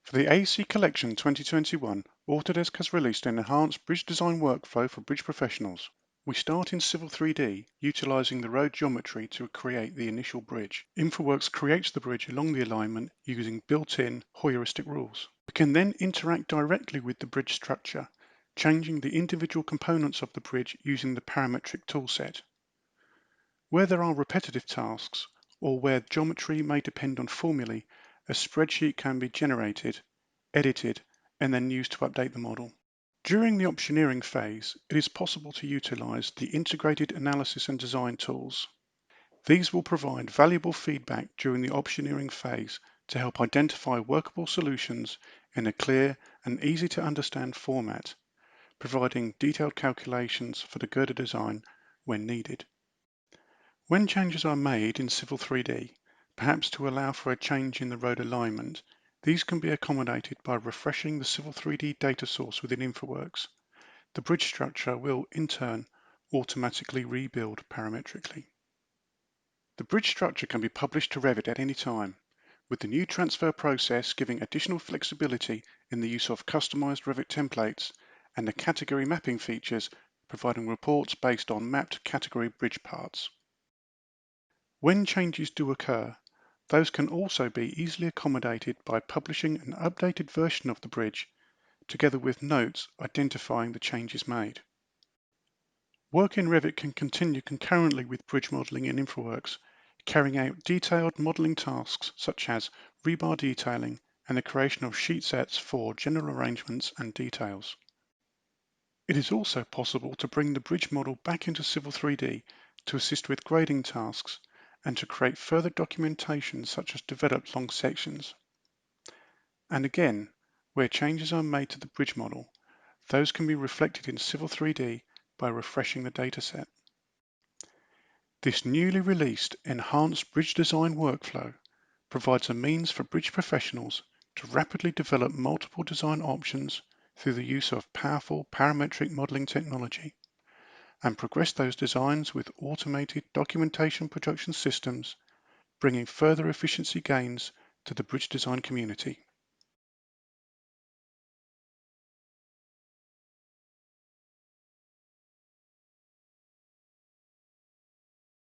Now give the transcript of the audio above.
For the AC Collection 2021, Autodesk has released an enhanced bridge design workflow for bridge professionals. We start in Civil 3D, utilizing the road geometry to create the initial bridge. Infraworks creates the bridge along the alignment using built-in heuristic rules. We can then interact directly with the bridge structure, changing the individual components of the bridge using the parametric toolset. Where there are repetitive tasks, or where geometry may depend on formulae, a spreadsheet can be generated, edited, and then used to update the model. During the optioneering phase, it is possible to utilize the integrated analysis and design tools. These will provide valuable feedback during the optioneering phase to help identify workable solutions in a clear and easy to understand format, providing detailed calculations for the girder design when needed. When changes are made in Civil 3D, perhaps to allow for a change in the road alignment, these can be accommodated by refreshing the Civil 3D data source within Infraworks. The bridge structure will, in turn, automatically rebuild parametrically. The bridge structure can be published to Revit at any time, with the new transfer process giving additional flexibility in the use of customized Revit templates and the category mapping features providing reports based on mapped category bridge parts. When changes do occur, those can also be easily accommodated by publishing an updated version of the bridge, together with notes identifying the changes made. Work in Revit can continue concurrently with bridge modeling in Infraworks, carrying out detailed modeling tasks such as rebar detailing and the creation of sheet sets for general arrangements and details. It is also possible to bring the bridge model back into Civil 3D to assist with grading tasks and to create further documentation such as developed long sections. And again, where changes are made to the bridge model, those can be reflected in Civil 3D by refreshing the dataset. This newly released enhanced bridge design workflow provides a means for bridge professionals to rapidly develop multiple design options through the use of powerful parametric modeling technology and progress those designs with automated documentation production systems, bringing further efficiency gains to the bridge design community.